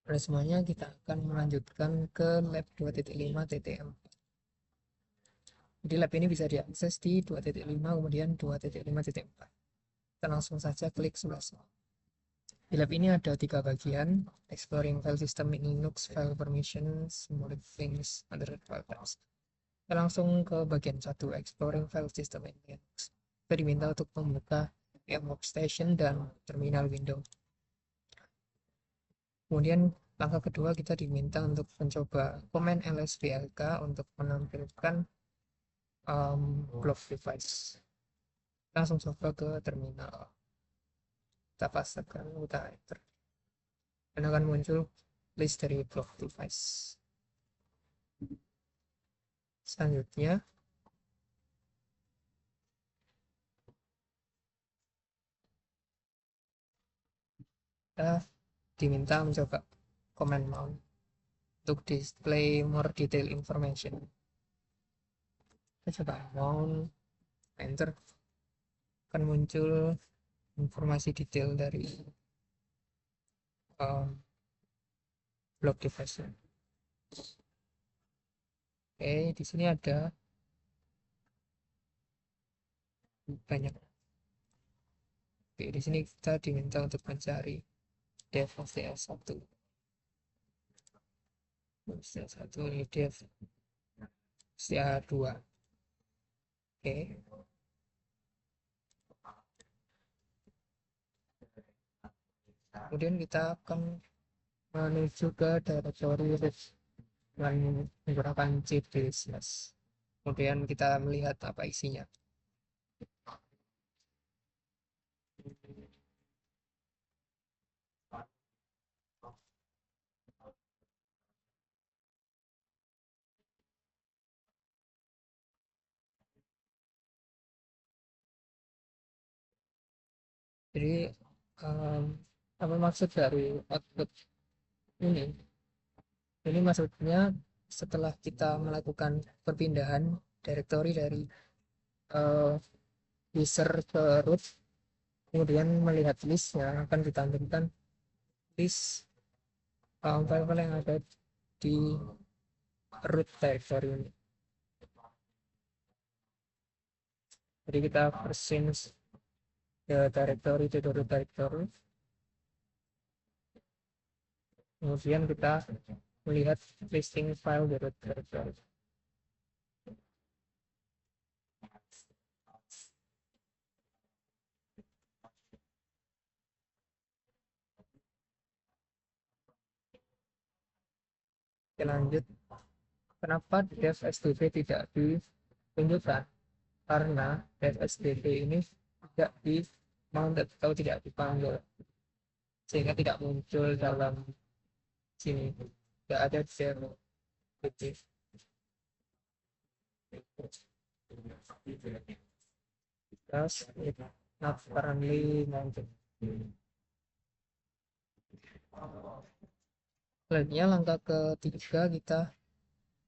Pada semuanya kita akan melanjutkan ke lab 2.5.4. Jadi lab ini bisa diakses di 2.5 kemudian 2.5.4. Kita langsung saja klik selesai. Di lab ini ada 3 bagian: exploring file system in Linux, file permissions, modifying other file types. Kita langsung ke bagian 1, exploring file system in Linux. Kita diminta untuk membuka VM Workstation dan terminal window. Kemudian langkah kedua, kita diminta untuk mencoba command lsblk untuk menampilkan block device. Langsung coba ke terminal. Kita pastikan, kita enter. Dan akan muncul list dari block device. Selanjutnya, kita diminta mencoba command mount untuk display more detail information. Kita coba mount, enter, akan muncul informasi detail dari block device. Oke, di sini ada banyak. Oke, di sini kita diminta untuk mencari dev STL1. STL1 ini dev STL2. Oke. Kemudian kita akan menuju ke directory root dengan menggunakan cd/. Kemudian kita melihat apa isinya. Jadi apa maksud dari output ini? Ini maksudnya setelah kita melakukan perpindahan directory dari user ke root, kemudian melihat listnya, akan ditampilkan list file-file yang ada di root directory ini. Jadi kita persinch ke directory to the root directory. Kemudian kita melihat listing file di root directory. Oke, lanjut. Kenapa dev SDB tidak ditunjukkan? Karena dev SDB ini tidak di mounted atau tidak dipanggil, sehingga tidak muncul dalam sini. Tidak ada dev SDB. Terus not currently mounted. Selanjutnya langkah ketiga, kita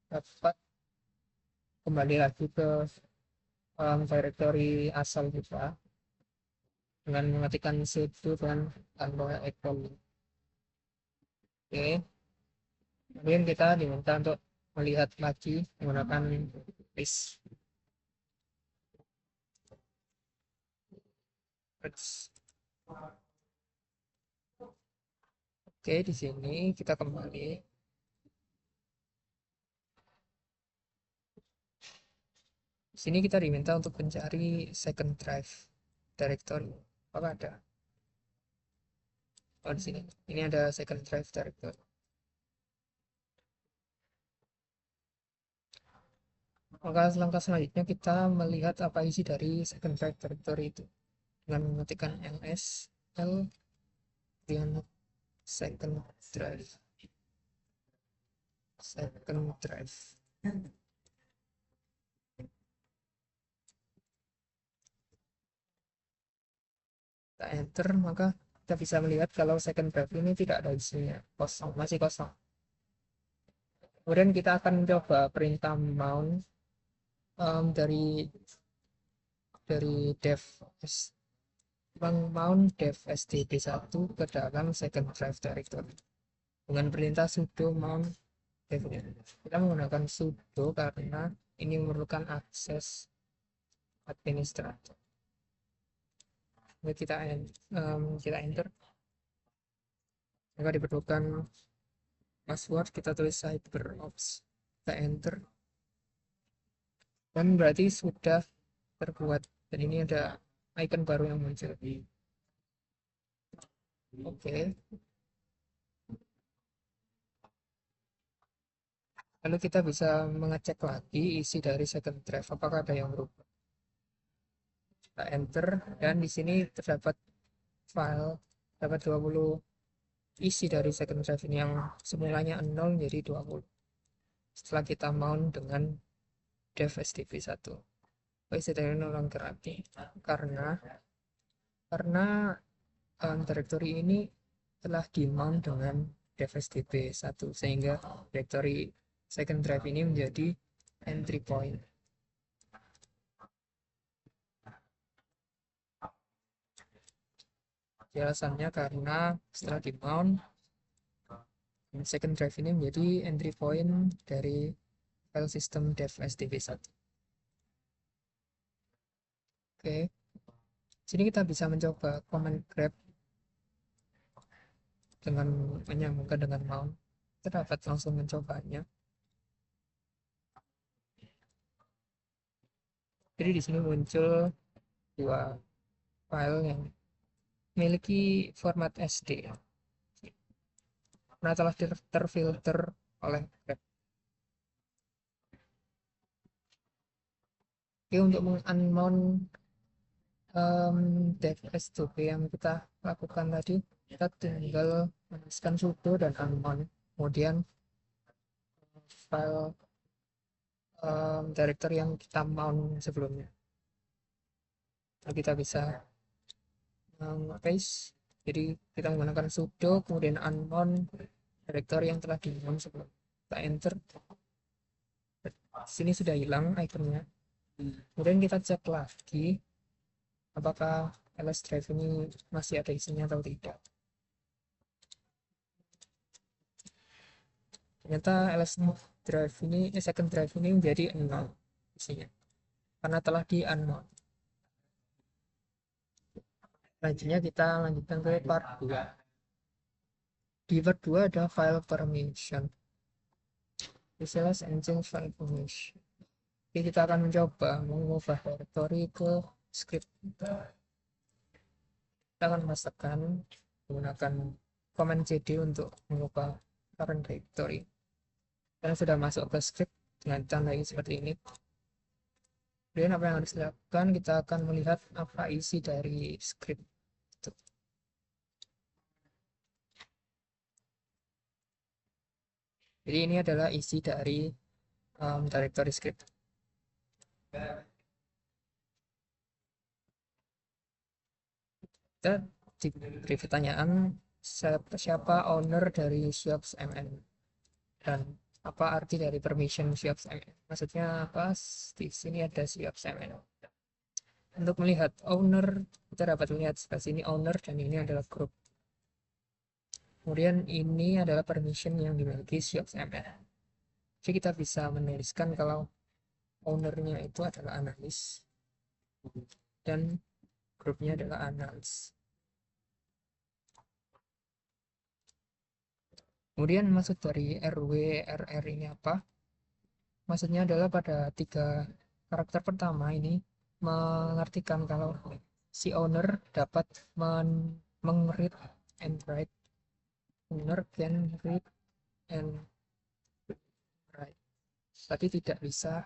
dapat kembali lagi ke directory asal kita dengan mengetikkan sudo dan tanpa equal. Oke, kemudian kita diminta untuk melihat lagi menggunakan list. Oke, di sini kita kembali. Di sini kita diminta untuk mencari second drive directory. Apa ada? Oh, di sini. Ini ada second drive directory. Langkah selanjutnya kita melihat apa isi dari second drive directory itu dengan mengetikkan ls l second drive. Kita enter, maka kita bisa melihat kalau second drive ini tidak ada isinya, kosong, masih kosong. Kemudian kita akan mencoba perintah mount dari dev mount dev sdb1 ke dalam second drive directory. dengan perintah sudo mount definite. Kita menggunakan sudo karena ini memerlukan akses administrator. Kita enter, maka diperlukan password, kita tulis cyberops, kita enter, dan berarti sudah terbuat, dan ini ada icon baru yang muncul. Oke. Lalu kita bisa mengecek lagi isi dari second drive, apakah ada yang berubah. Kita enter, dan di sini terdapat file, dapat 20 isi dari second drive ini yang semulanya 0 jadi 20 setelah kita mount dengan dev stp1. Isi dari 0 aktif karena directory ini telah di mount dengan dev stp1 sehingga directory second drive ini menjadi entry point. Alasannya karena setelah di mount second drive ini menjadi entry point dari file system dev stp1. Oke, sini kita bisa mencoba command grab dengan menyambungkan dengan mount. Kita dapat langsung mencobanya. Jadi di sini muncul dua file yang memiliki format SD karena telah terfilter oleh grab. Oke, untuk mengunmount dev stp yang kita lakukan tadi, kita tinggal menuliskan sudo dan unmount, kemudian file directory yang kita mount sebelumnya. Lalu kita bisa paste, jadi kita menggunakan sudo kemudian unmount directory yang telah di mount sebelum. Kita enter, sini sudah hilang ikonnya. Kemudian kita cek lagi apakah ls drive ini masih ada isinya atau tidak. Ternyata ls drive ini, second drive ini menjadi 0 isinya karena telah di unmount. Selanjutnya kita lanjutkan ke part 2. Di part 2 ada file permission. Visualize and change file permission. Jadi kita akan mencoba mengubah directory ke script. Kita akan masukkan menggunakan command cd untuk mengubah current directory. Dan sudah masuk ke script dengan tanda ini seperti ini. Kemudian apa yang harus dilakukan? Kita akan melihat apa isi dari script. Jadi ini adalah isi dari directory script. Kita diberi pertanyaan siapa owner dari SwapsMN dan apa arti dari permission SwapsMN. Maksudnya apa? Di sini ada SwapsMN. Untuk melihat owner, kita dapat melihat sebelah sini owner dan ini adalah grup. Kemudian ini adalah permission yang dimiliki SwapsMN. Jadi kita bisa menuliskan kalau ownernya itu adalah analis dan grupnya adalah analis. Kemudian maksud dari RW, RR ini apa? Maksudnya adalah pada 3 karakter pertama ini mengartikan kalau si owner dapat meng-read and write. Owner can read and write, tapi tidak bisa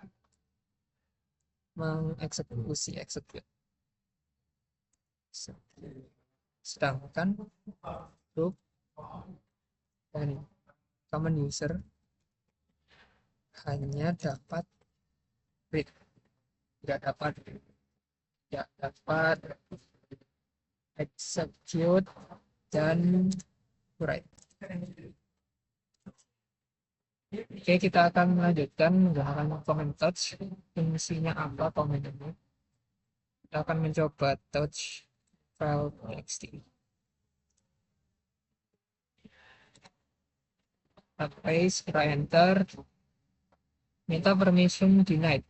mengeksekusi execute. Sedangkan group dan common user hanya dapat read, tidak dapat execute dan write. Oke, kita akan melanjutkan menggunakan command touch. Fungsinya apa command ini? Kita akan mencoba touch file txt. paste, kita enter, minta permission denied.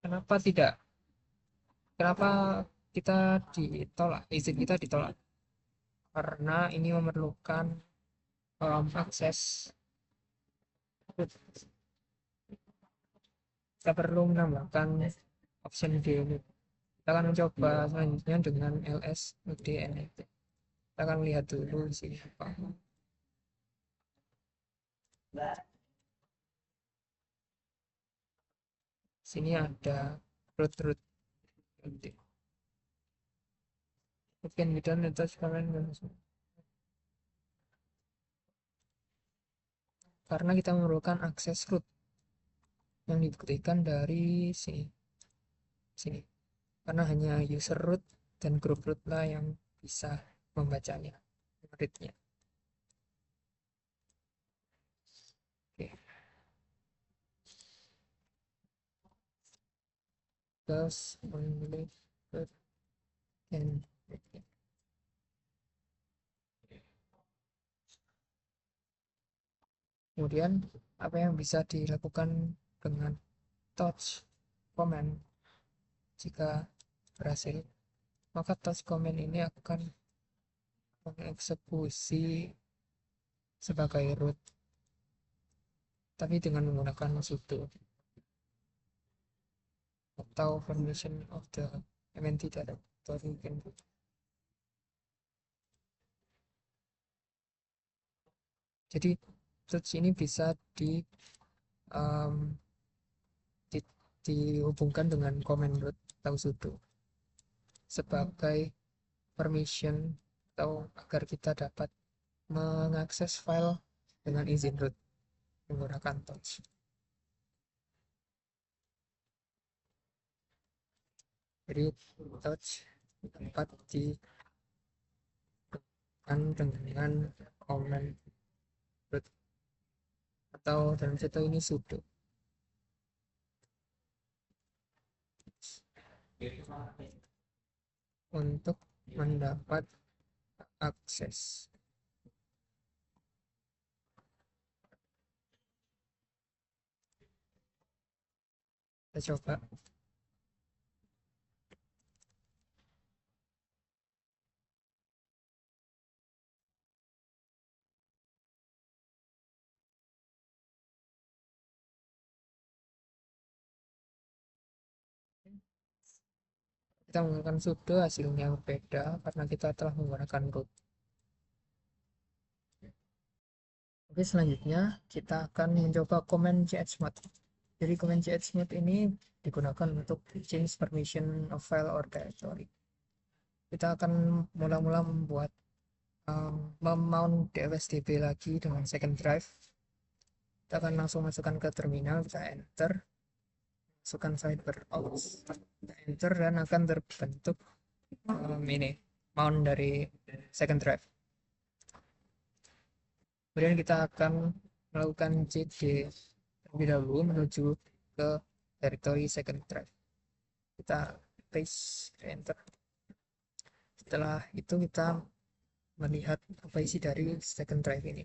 Kenapa tidak? Kenapa kita ditolak? Izin kita ditolak karena ini memerlukan akses. Kita perlu menambahkan option D ini. Kita akan mencoba selanjutnya dengan ls udnft. Kita akan lihat dulu di sini apa. Sini ada root. Mungkin kita touch comment karena kita memerlukan akses root yang dibuktikan dari sini. Karena hanya user root dan group root lah yang bisa membacanya, read-nya. Oke. Terus only root and read. Kemudian apa yang bisa dilakukan dengan touch command jika berhasil, maka touch command ini akan mengeksekusi sebagai root tapi dengan menggunakan sudo atau permission of the mnt directory. Jadi touch ini bisa dihubungkan dengan command root atau sudo sebagai permission atau agar kita dapat mengakses file dengan izin root menggunakan touch. Jadi touch dapat ditekan dengan command root atau dalam contoh ini sudo. Untuk mendapat akses. Kita coba. Kita menggunakan sudo, hasilnya berbeda karena kita telah menggunakan root. Oke, selanjutnya kita akan mencoba command chmod. Jadi command chmod ini digunakan untuk change permission of file or directory. Kita akan mula-mula membuat memount dfsdb lagi dengan second drive. Kita akan langsung masukkan ke terminal, kita enter, masukkan sidebar aux, kita enter dan akan terbentuk ini mount dari second drive. Kemudian kita akan melakukan cd terlebih dahulu menuju ke directory second drive. Kita paste, enter. Setelah itu kita melihat apa isi dari second drive ini.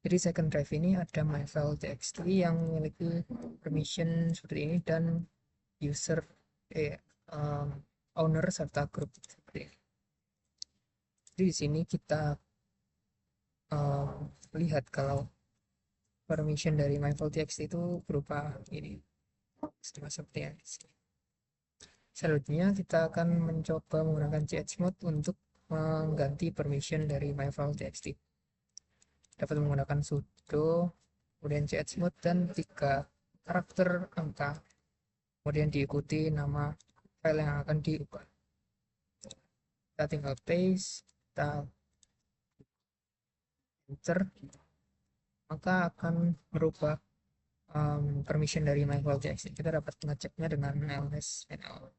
Jadi second drive ini ada myfile.txt yang memiliki permission seperti ini dan user owner serta group seperti ini. Jadi di sini kita lihat kalau permission dari myfile.txt itu berupa ini seperti ini. Selanjutnya kita akan mencoba menggunakan chmod untuk mengganti permission dari myfile.txt. Dapat menggunakan sudo, kemudian chmod dan 3 karakter angka, kemudian diikuti nama file yang akan diubah. Kita tinggal paste, kita enter, maka akan merubah permission dari myfile.txt. Kita dapat mengeceknya dengan ls-nl.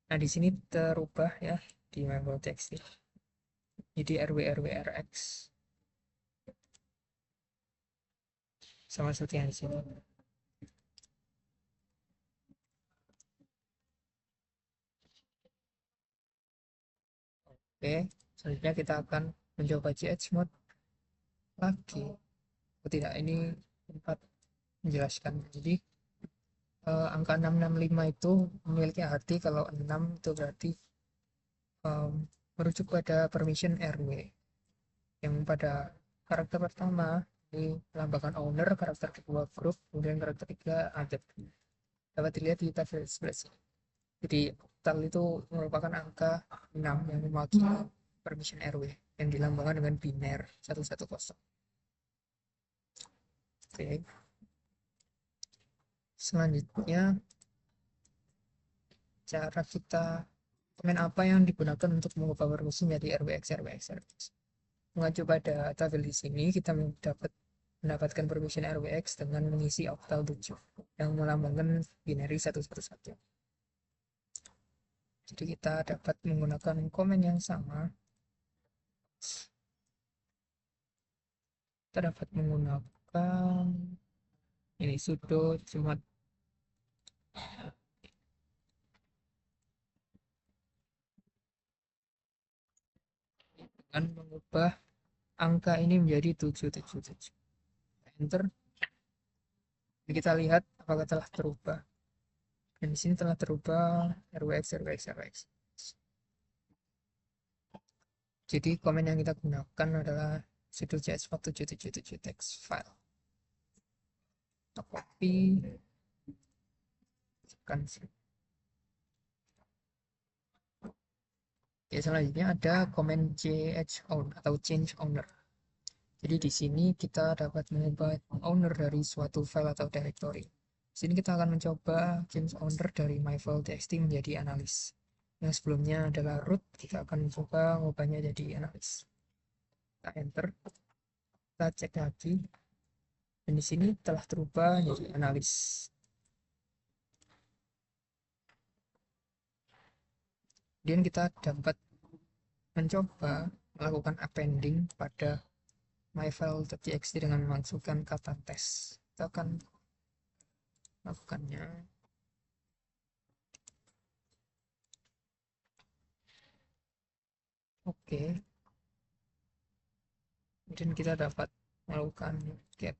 Nah, di sini terubah ya di myfile.txt. Jadi rw rw rx. sama seperti yang di sini. Oke, selanjutnya kita akan mencoba chmod lagi. Oh, tidak, ini tempat menjelaskan. Jadi angka 665 itu memiliki arti kalau 6 itu berarti merujuk pada permission RW, yang pada karakter pertama ini melambangkan owner, karakter kedua group, kemudian karakter ketiga added. Dapat dilihat di tabel sebelah. Jadi oktal itu merupakan angka 6 yang mewakili permission RW yang dilambangkan dengan biner 110. Oke. Selanjutnya cara kita komen apa yang digunakan untuk mengubah permisi menjadi RWX. Mengacu pada tabel di sini kita dapat mendapatkan permission RWX dengan mengisi oktal 7 yang melambangkan binary 111. Jadi kita dapat menggunakan komen yang sama. Kita dapat menggunakan ini sudo chmod dengan mengubah angka ini menjadi 777. Enter. Kita lihat apakah telah terubah. Dan di sini telah terubah RWX. Jadi komen yang kita gunakan adalah sudo chmod 777 text file. Kita copy, tekan sini. Ya, selanjutnya ada komen chown atau change owner. Jadi di sini kita dapat mengubah owner dari suatu file atau directory. Di sini kita akan mencoba change owner dari myfile.txt menjadi analis. Yang sebelumnya adalah root, kita akan mencoba mengubahnya jadi analis. Kita enter, kita cek lagi, dan di sini telah terubah menjadi analis. Kemudian kita dapat mencoba melakukan appending pada myfile.txt dengan memasukkan kata tes. Kita akan melakukannya. Oke. Kemudian kita dapat melakukan get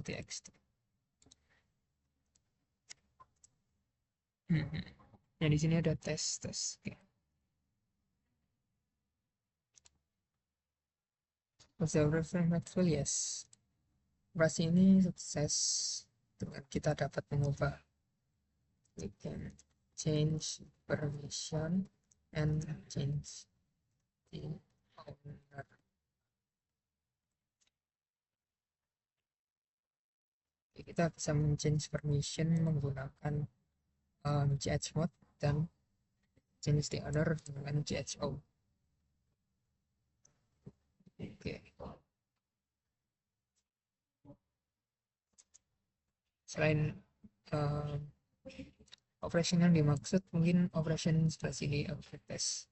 txt. Yang di sini ada tes. Oke. Observer Maxwell, yes. Operasi ini sukses dengan kita dapat mengubah. We can change permission and change the owner. Kita bisa men-change permission menggunakan chmod dan change the owner dengan cho. Oke. Selain operation yang dimaksud, mungkin operation sebelah sini, test.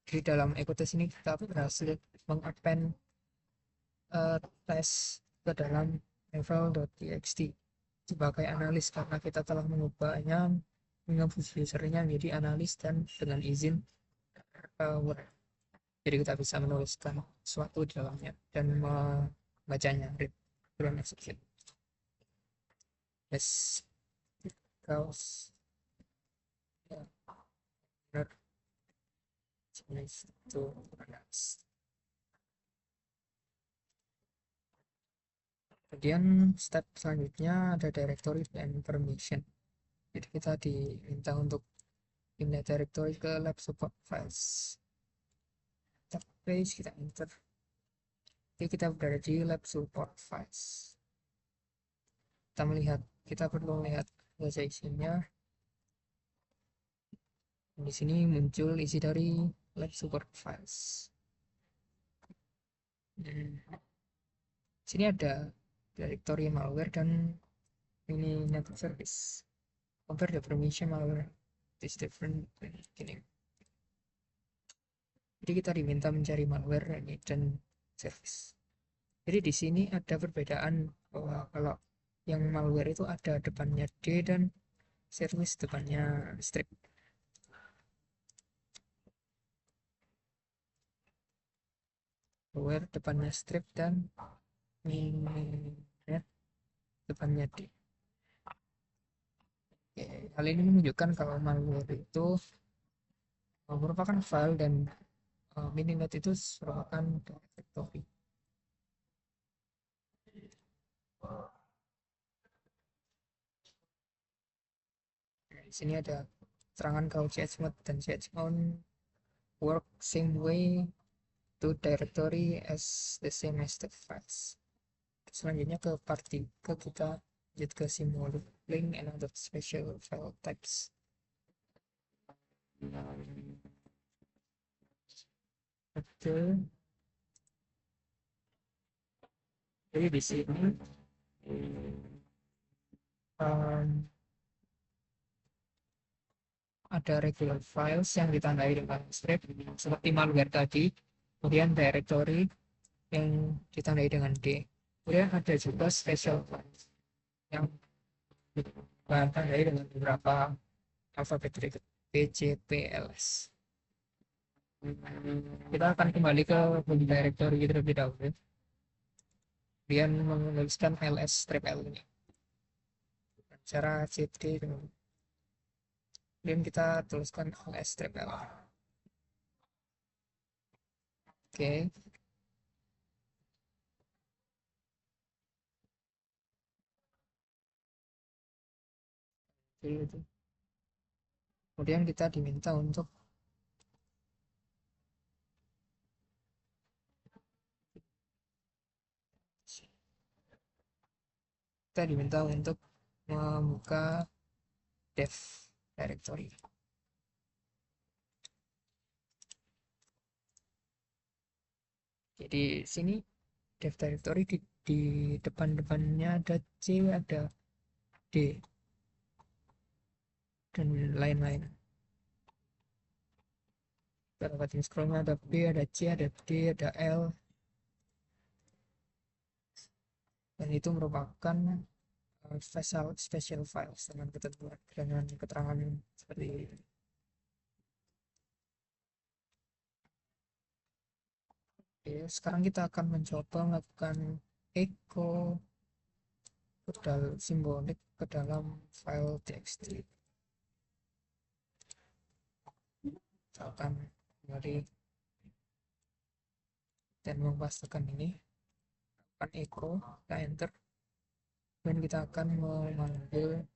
Di dalam ecotest ini kita berhasil mengappend tes ke dalam myfile.txt sebagai analis karena kita telah mengubahnya, mengubah usernya menjadi analis dan dengan izin Word. Jadi kita bisa menuliskan sesuatu di dalamnya dan membacanya, read through and execute. Yes, because ya, benar. Jenis itu analis. Kemudian step selanjutnya ada directory dan permission. Jadi kita diminta untuk pindah directory ke lab support files. Kita paste, kita enter. Jadi kita berada di lab support files. Kita perlu melihat baca isinya. Di sini muncul isi dari lab support files. Di sini ada directory malware dan ini network service. Compare the permission malware is different than beginning. Jadi kita diminta mencari malware ini dan service. Jadi di sini ada perbedaan bahwa kalau yang malware itu ada depannya D dan service depannya strip. Malware depannya strip dan net depannya D. Oke, hal ini menunjukkan kalau malware itu merupakan file dan mininet itu merupakan directory. Di sini ada serangan kalau chmod dan chmon work same way to directory as the same as the files. Selanjutnya ke part 3 kita lanjut ke symbolic link and other special file types. Oke, jadi di sini ada regular files yang ditandai dengan strip seperti malware tadi, kemudian directory yang ditandai dengan D. Kemudian ada juga special files yang ditandai dengan beberapa alfabet berikut B, C, P, L, S. Kita akan kembali ke body directory terlebih dahulu. Kemudian menuliskan ls strip L ini. Cara cd kemudian kita tuliskan ls strip L. Oke. Kemudian kita diminta untuk membuka dev directory. Jadi sini dev directory di depannya ada C, ada D dan lain-lain. Kita dapatin scrollnya ada B, ada C, ada D, ada L, dan itu merupakan special files dengan ketentuan dengan keterangan seperti ini. Oke, sekarang kita akan mencoba melakukan echo simbolik ke dalam file txt. Kita akan kembali dan mempastekan ini, akan echo, kita enter, dan kita akan memanggil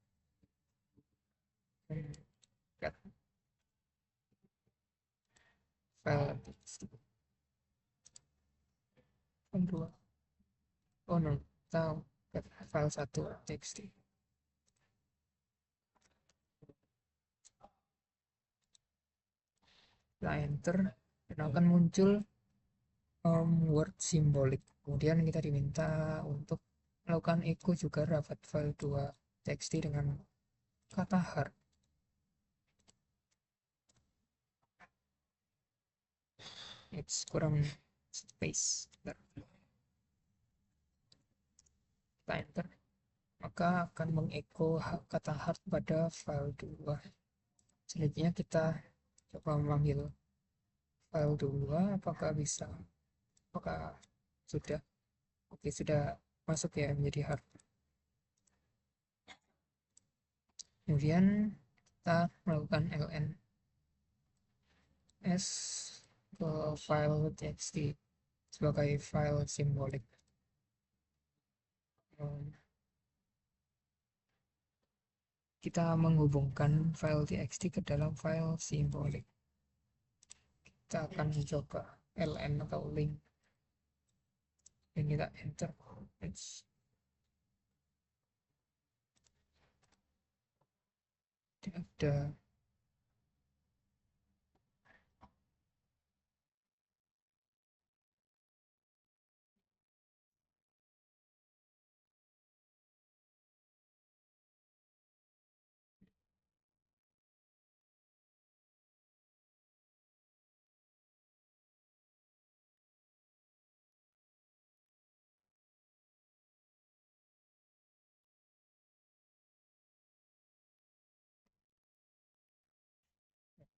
file txt. Oh no, kita file 1 txt. Kita enter dan akan muncul word simbolik. Kemudian kita diminta untuk melakukan echo juga dapat file 2 txt dengan kata hard. It's kurang space. Kita enter, maka akan mengecho kata hard pada file 2. Selanjutnya kita coba memanggil file 2, apakah bisa, apakah sudah, oke, sudah masuk ya menjadi hard. Kemudian kita melakukan lns ke file txt sebagai file simbolik. Kita menghubungkan file txt ke dalam file simbolik. Kita akan mencoba ln atau link dan kita enter. Ada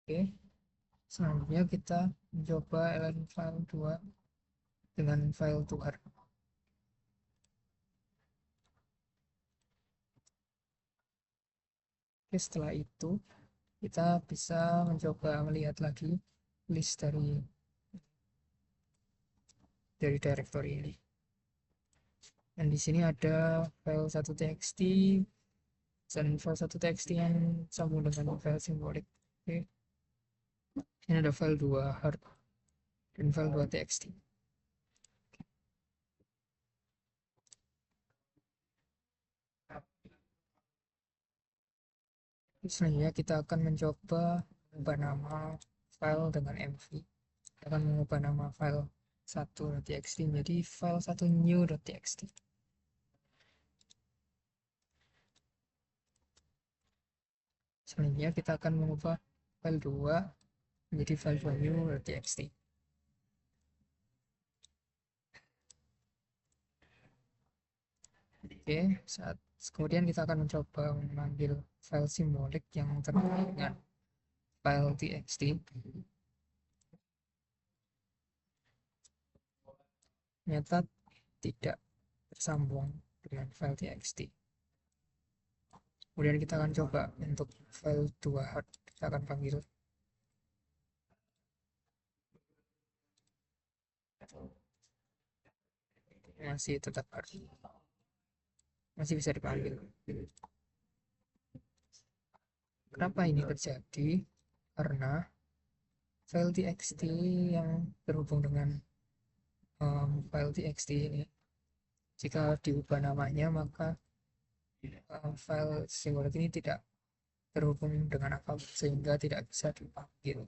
Oke, selanjutnya kita mencoba line file 2 dengan file tuar. Oke, setelah itu kita bisa mencoba melihat lagi list dari directory ini. Dan di sini ada file 1.txt dan file 1.txt yang sambung dengan file simbolik. Oke, ini ada file 2 hard dan file 2.txt. Selanjutnya kita akan mencoba mengubah nama file dengan mv. Kita akan mengubah nama file 1.txt menjadi file 1 new.txt. Selanjutnya kita akan mengubah file 2 menjadi file 2 new.txt. Oke, kemudian kita akan mencoba mengambil file simbolik yang terkait dengan file txt. Ternyata tidak tersambung dengan file txt. Kemudian kita akan coba untuk file 2 hard, kita akan panggil. Masih tetap hard, masih bisa dipanggil. Kenapa ini terjadi? Karena file txt yang terhubung dengan file txt ini, jika diubah namanya maka file simbolik ini tidak terhubung dengan apapun sehingga tidak bisa dipanggil.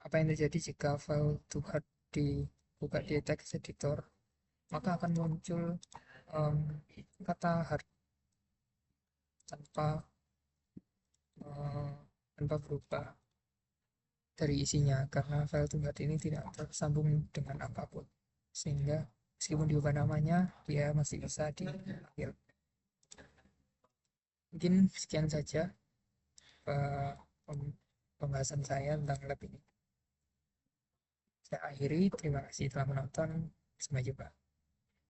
Apa yang terjadi jika file to hard dibuka di text editor, maka akan muncul kata hard tanpa berubah dari isinya, karena file to hard ini tidak tersambung dengan apapun, sehingga meskipun diubah namanya dia masih bisa dipanggil. Mungkin sekian saja pembahasan saya tentang lab ini. Saya akhiri, terima kasih telah menonton, sampai jumpa.